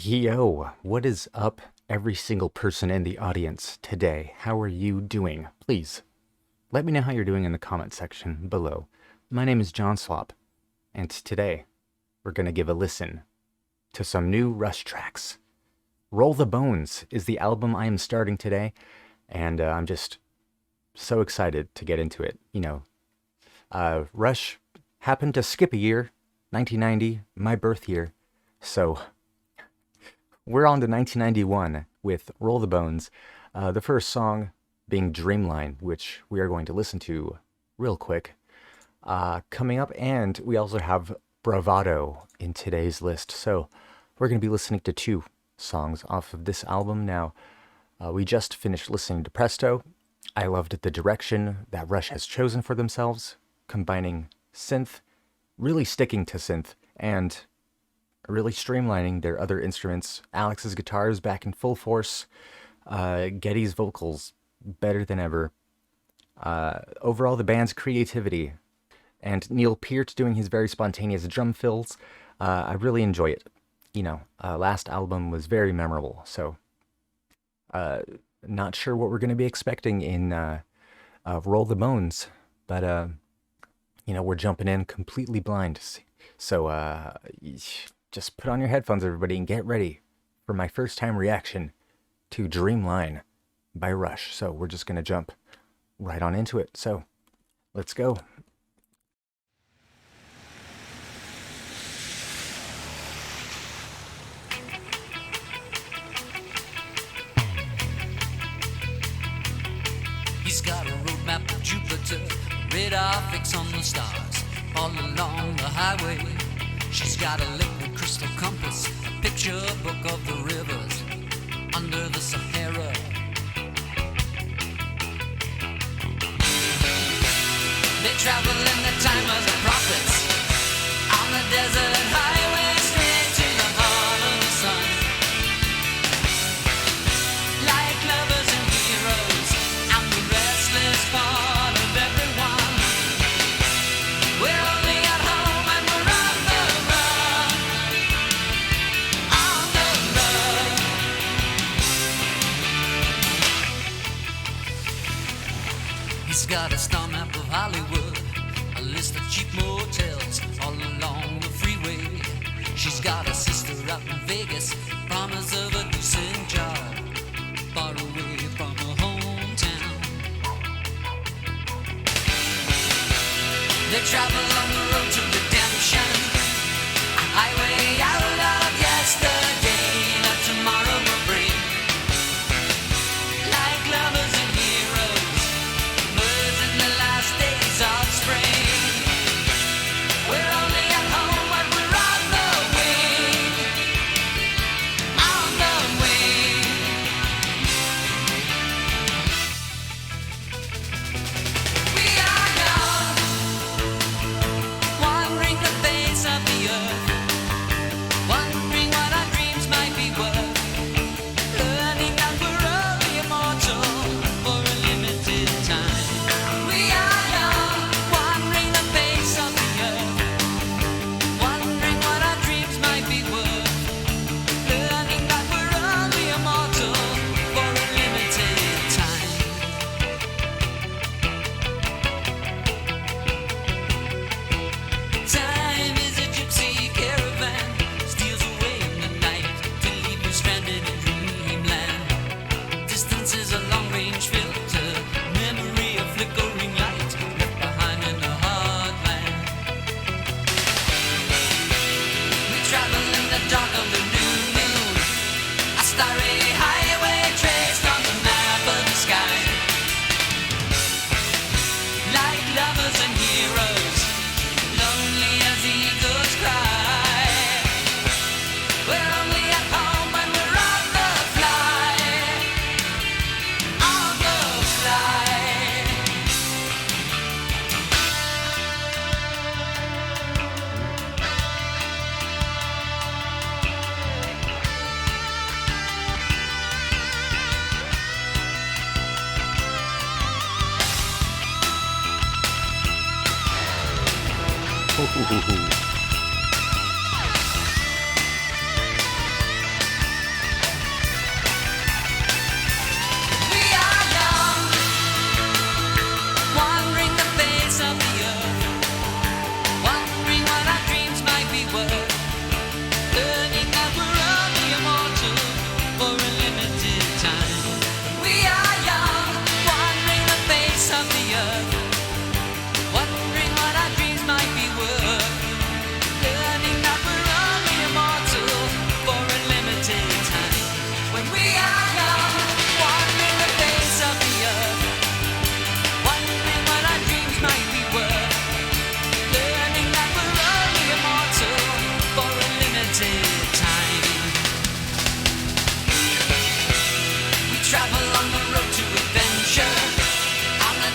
Yo, what is up, every single person in the audience today? How are you doing? Please, let me know how you're doing in the comment section below. My name is John Slop, and today we're going to give a listen to some new Rush tracks. Roll the Bones is the album I am starting today, and I'm just so excited to get into it. Rush happened to skip a year, 1990, my birth year, so we're on to 1991 with Roll the Bones, the first song being Dreamline, which we are going to listen to real quick. Coming up, and we also have Bravado in today's list. So we're going to be listening to two songs off of this album. Now, we just finished listening to Presto. I loved the direction that Rush has chosen for themselves, combining synth, really sticking to synth, and really streamlining their other instruments. Alex's guitar is back in full force. Geddy's vocals better than ever. Overall, the band's creativity, and Neil Peart doing his very spontaneous drum fills. I really enjoy it. Last album was very memorable, so not sure what we're going to be expecting in Roll the Bones, but we're jumping in completely blind. So just put on your headphones, everybody, and get ready for my first time reaction to Dreamline by Rush. So we're just going to jump right on into it. So let's go. He's got a roadmap of Jupiter, radar fix on the stars, all along the highway. She's got a liquid crystal compass, a picture book of the rivers under the Sahara. They travel in the time of the prophets, on the desert highway straight to the heart of the sun. Like lovers and heroes, I'm the restless part of everyone. We're only at home and we're on the run. On the run. He's got a star map of Hollywood, a list of cheap motels all along the freeway. She's got a sister out in Vegas, promise of a decent job, far away from her hometown. They travel on the road to redemption, a highway out of yesterday that tomorrow will bring. Like lovers and heroes, birds in the last days of spring. We're only at home when we're on the wing. On the wing. We are young, wandering the face of the earth, wondering what our dreams might be worth, learning that we're only immortal for a limited time. We are young, wandering the face of the earth, wondering what our dreams might be worth, learning that we're only immortal for a limited time. Time is a gypsy caravan, steals away in the night to leave you stranded in dreamland. Distance is a long-range filter, memory a flickering light left behind in the heartland. We travel in the dark of the new moon, a starry highway traced on the map of the sky. Like lovers and heroes, lonely as eagles cry. We're only at home when we're on the fly. On the fly.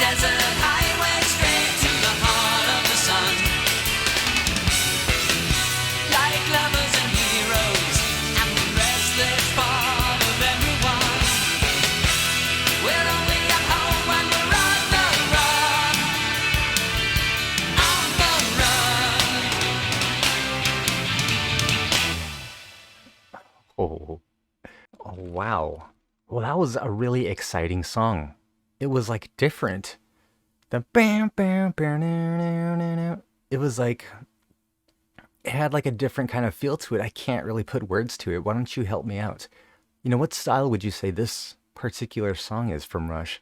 desert highway straight to the heart of the sun. Like lovers and heroes, and the rest that's part of everyone. We're only at home when we're on the run. On the run. Oh, oh, wow. Well, that was a really exciting song. It was like different. The bam bam bam no, no, no, no. It was like it had like a different kind of feel to it. I can't really put words to it. Why don't you help me out? What style would you say this particular song is from Rush?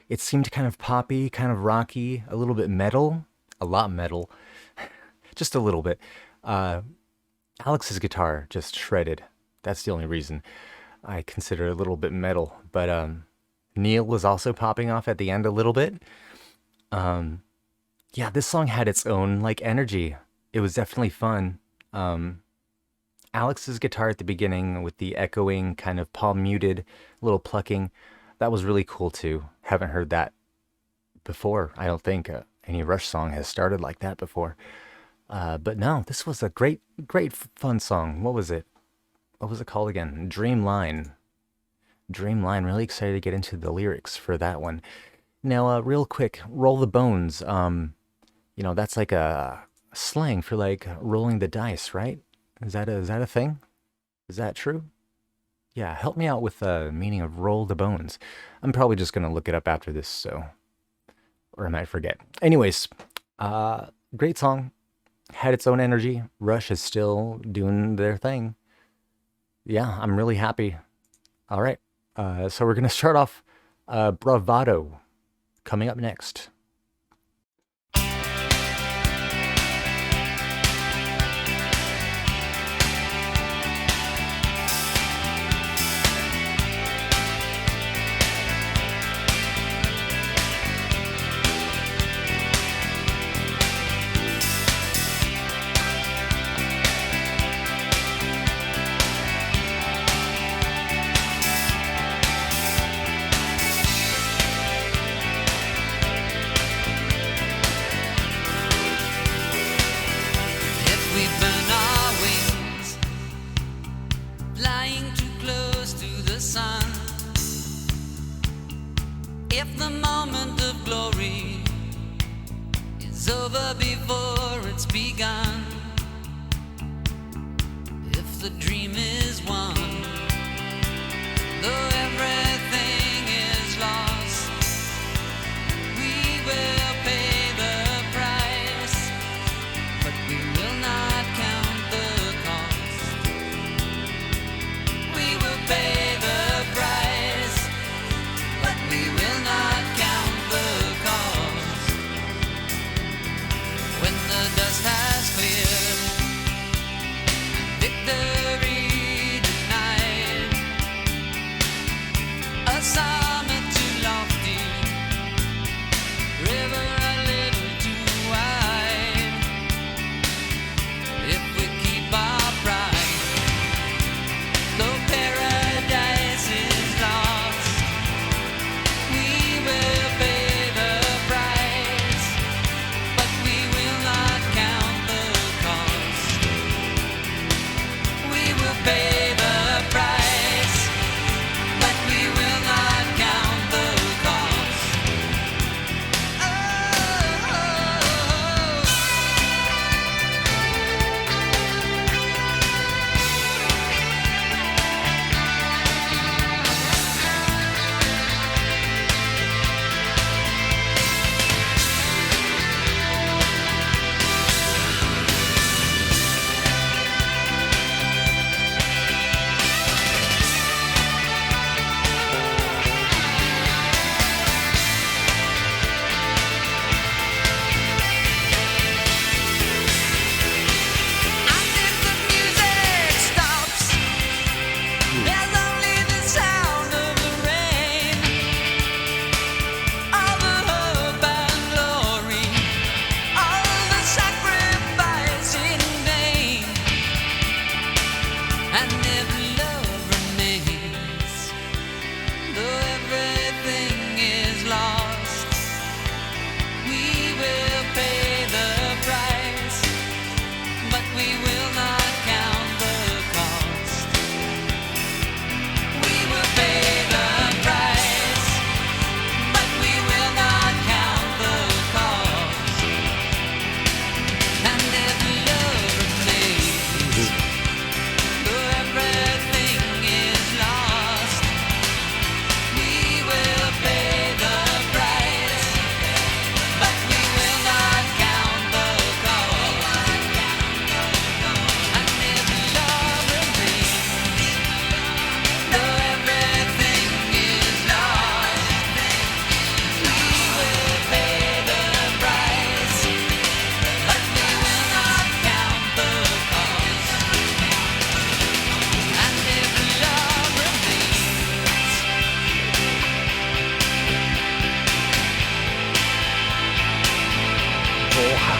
It seemed kind of poppy, kind of rocky, a little bit metal, a lot metal, just a little bit. Alex's guitar just shredded. That's the only reason I consider it a little bit metal. But Neil was also popping off at the end a little bit. Yeah, this song had its own like energy. It was definitely fun. Alex's guitar at the beginning with the echoing, kind of palm muted, little plucking, that was really cool too. Haven't heard that before. I don't think any Rush song has started like that before. But no, this was a great, great fun song. What was it? What was it called again? Dreamline. Dreamline. Really excited to get into the lyrics for that one. Now, real quick, roll the bones. That's like a slang for like rolling the dice, right? Is that a thing? Is that true? Yeah, help me out with the meaning of roll the bones. I'm probably just gonna look it up after this, or I might forget. Anyways, great song. Had its own energy. Rush is still doing their thing. Yeah, I'm really happy. All right, so we're gonna start off Bravado coming up next. If we burn our wings, flying too close to the sun, if the moment of glory is over before it's begun, if the dream is won, though everything is lost, we will pay the price, but we will not count the cost. We will pay the price, but we will not count the cost. When the dust has cleared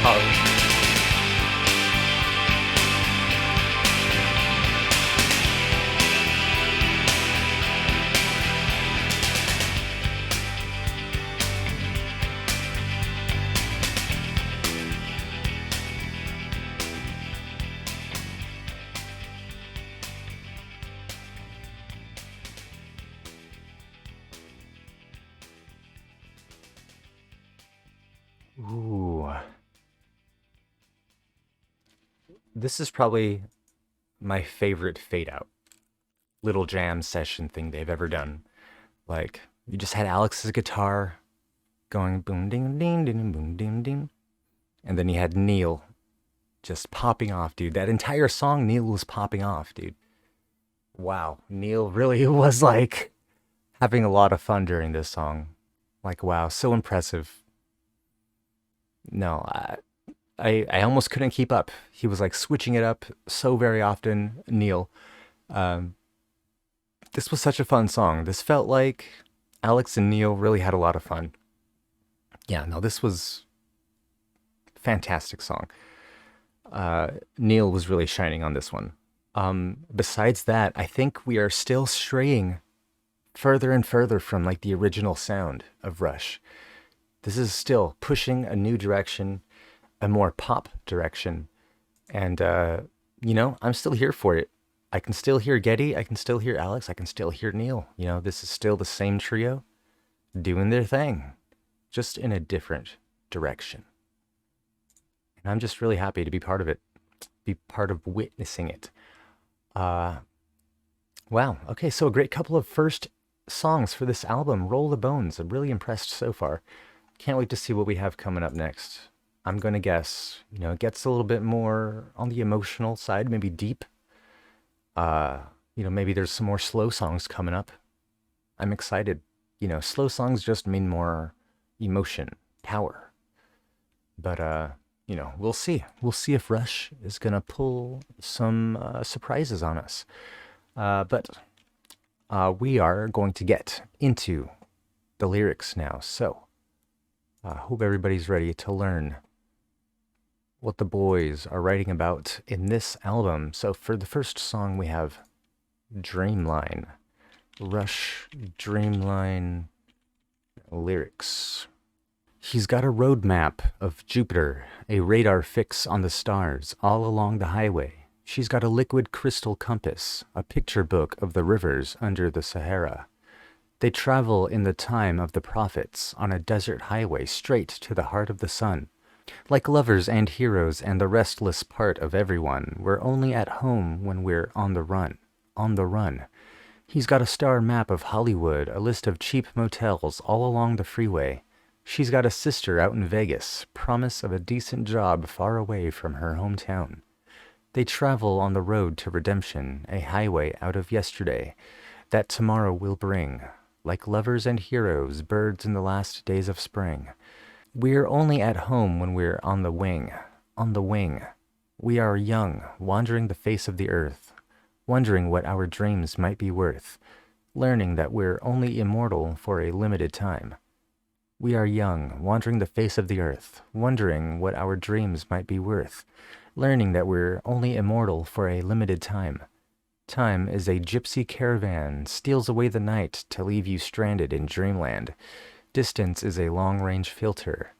Oh. Ooh. This is probably my favorite fade out little jam session thing they've ever done. Like, you just had Alex's guitar going boom ding ding ding boom ding ding. And then you had Neil just popping off, dude. That entire song, Neil was popping off, dude. Wow. Neil really was like having a lot of fun during this song. Like, wow, so impressive. No, I almost couldn't keep up. He was like switching it up so very often, Neil. Um, this was such a fun song. This felt like Alex and Neil really had a lot of fun. Yeah, no, this was fantastic song. Neil was really shining on this one. Besides that, I think we are still straying further and further from like the original sound of Rush. This is still pushing a new direction, a more pop direction. And, I'm still here for it. I can still hear Getty. I can still hear Alex. I can still hear Neil. This is still the same trio doing their thing, just in a different direction. And I'm just really happy to be part of it, be part of witnessing it. Wow. Okay, so a great couple of first songs for this album, Roll the Bones. I'm really impressed so far. Can't wait to see what we have coming up next. I'm going to guess, it gets a little bit more on the emotional side, maybe deep. Maybe there's some more slow songs coming up. I'm excited. Slow songs just mean more emotion, power. But, we'll see. We'll see if Rush is going to pull some surprises on us. But we are going to get into the lyrics now. So, hope everybody's ready to learn what the boys are writing about in this album. So for the first song, we have Dreamline. Rush Dreamline lyrics. He's got a road map of Jupiter, a radar fix on the stars all along the highway. She's got a liquid crystal compass, a picture book of the rivers under the Sahara. They travel in the time of the prophets on a desert highway straight to the heart of the sun. Like lovers and heroes and the restless part of everyone, we're only at home when we're on the run. On the run. He's got a star map of Hollywood, a list of cheap motels all along the freeway. She's got a sister out in Vegas, promise of a decent job far away from her hometown. They travel on the road to redemption, a highway out of yesterday, that tomorrow will bring. Like lovers and heroes, birds in the last days of spring. We're only at home when we're on the wing. On the wing. We are young, wandering the face of the earth, wondering what our dreams might be worth, learning that we're only immortal for a limited time. We are young, wandering the face of the earth, wondering what our dreams might be worth, learning that we're only immortal for a limited time. Time is a gypsy caravan, steals away the night to leave you stranded in dreamland. Distance is a long-range filter.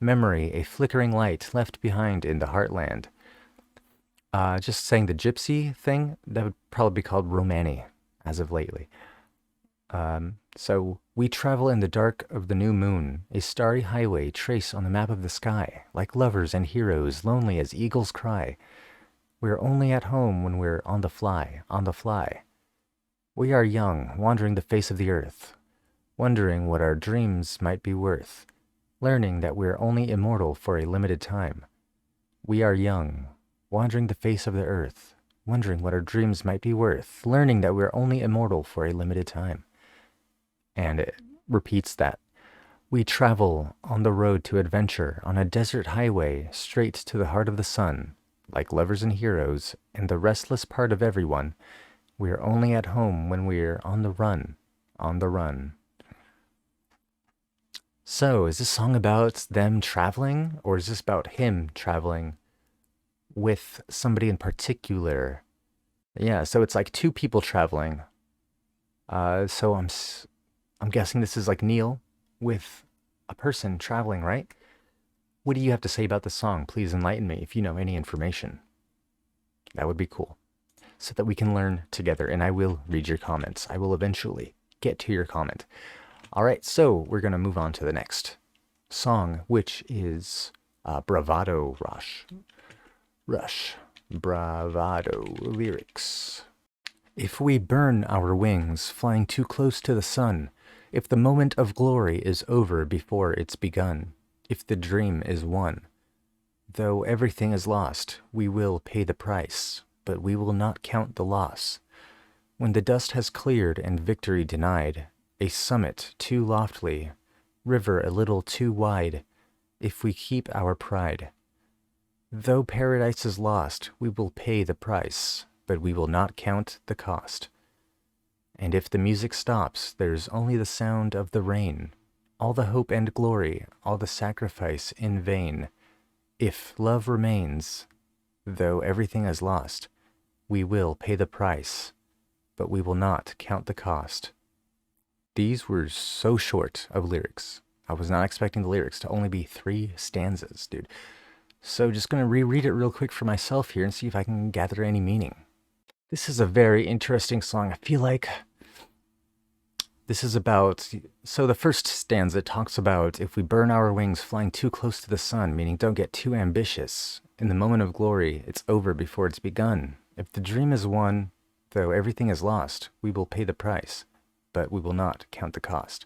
Memory, a flickering light left behind in the heartland. Just saying the gypsy thing, that would probably be called Romani, as of lately. So we travel in the dark of the new moon, a starry highway trace on the map of the sky, like lovers and heroes, lonely as eagles cry. We're only at home when we're on the fly, on the fly. We are young, wandering the face of the earth, wondering what our dreams might be worth, learning that we're only immortal for a limited time. We are young, wandering the face of the earth, wondering what our dreams might be worth, learning that we're only immortal for a limited time. And it repeats that. We travel on the road to adventure on a desert highway straight to the heart of the sun, like lovers and heroes, and the restless part of everyone. We're only at home when we're on the run, on the run. So, is this song about them traveling, or is this about him traveling with somebody in particular? Yeah, so it's like two people traveling. So I'm guessing this is like Neil with a person traveling, right? What do you have to say about the song? Please enlighten me if you know any information. That would be cool. So that we can learn together, and I will read your comments. I will eventually get to your comment. All right, so we're going to move on to the next song, which is Bravado Rush. Bravado lyrics. If we burn our wings flying too close to the sun, if the moment of glory is over before it's begun, if the dream is won, though everything is lost, we will pay the price, but we will not count the loss. When the dust has cleared and victory denied, a summit too lofty, river a little too wide, if we keep our pride. Though paradise is lost, we will pay the price, but we will not count the cost. And if the music stops, there's only the sound of the rain, all the hope and glory, all the sacrifice in vain. If love remains, though everything is lost, we will pay the price, but we will not count the cost. These were so short of lyrics. I was not expecting the lyrics to only be 3 stanzas, dude. So just going to reread it real quick for myself here and see if I can gather any meaning. This is a very interesting song. I feel like this is about, so the first stanza talks about if we burn our wings flying too close to the sun, meaning don't get too ambitious. In the moment of glory, it's over before it's begun. If the dream is won, though everything is lost, we will pay the price, but we will not count the cost.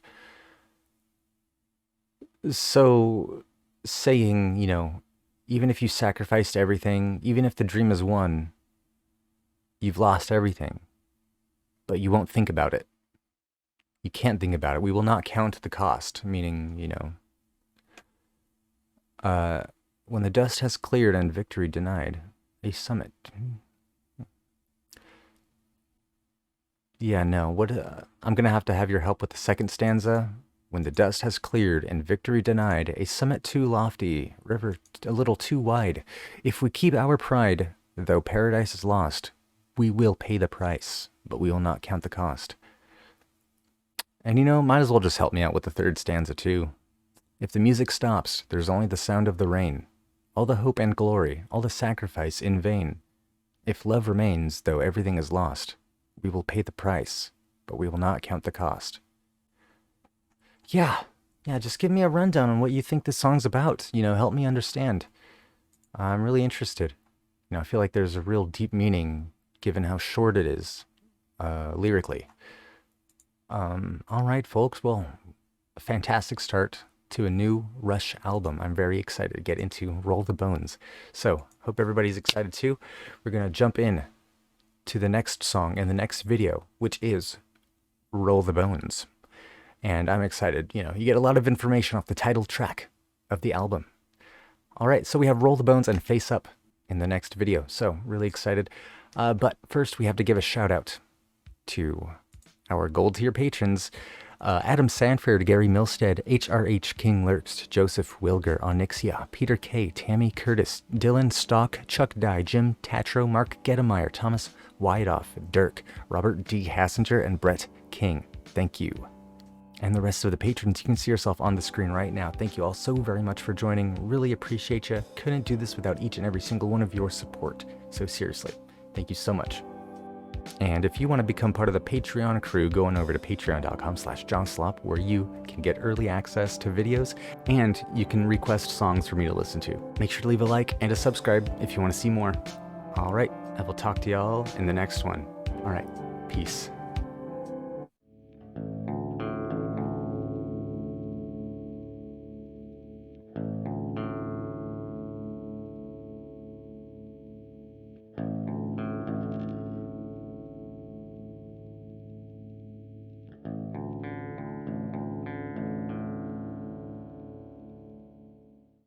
So saying, you know, even if you sacrificed everything, even if the dream is won, you've lost everything, but you won't think about it. You can't think about it. We will not count the cost, meaning, you know, when the dust has cleared and victory denied, a summit. Yeah, no, what, I'm going to have your help with the second stanza. When the dust has cleared and victory denied, a summit too lofty, river a little too wide. If we keep our pride, though paradise is lost, we will pay the price, but we will not count the cost. And you know, might as well just help me out with the third stanza too. If the music stops, there's only the sound of the rain, all the hope and glory, all the sacrifice in vain. If love remains, though everything is lost, we will pay the price, but we will not count the cost. Yeah, just give me a rundown on what you think this song's about. You know, help me understand. I'm really interested. You know, I feel like there's a real deep meaning given how short it is, lyrically. All right, folks. Well, a fantastic start to a new Rush album. I'm very excited to get into Roll the Bones. So, hope everybody's excited too. We're going to jump in to the next song in the next video, which is Roll the Bones. And I'm excited. You know, you get a lot of information off the title track of the album. All right, so we have Roll the Bones and Face Up in the next video. So, really excited. But first, we have to give a shout out to our gold tier patrons. Adam Sanford, Gary Milstead, HRH King Lurks, Joseph Wilger, Onyxia, Peter K, Tammy Curtis, Dylan Stock, Chuck Dye, Jim Tatro, Mark Gettemeyer, Thomas Whiteoff, Dirk, Robert D. Hassinger, and Brett King. Thank you. And the rest of the patrons, you can see yourself on the screen right now. Thank you all so very much for joining. Really appreciate you. Couldn't do this without each and every single one of your support. So seriously, thank you so much. And if you want to become part of the Patreon crew, go on over to patreon.com/JohnSlop, where you can get early access to videos and you can request songs for me to listen to. Make sure to leave a like and a subscribe if you want to see more. All right, I will talk to y'all in the next one. All right, peace.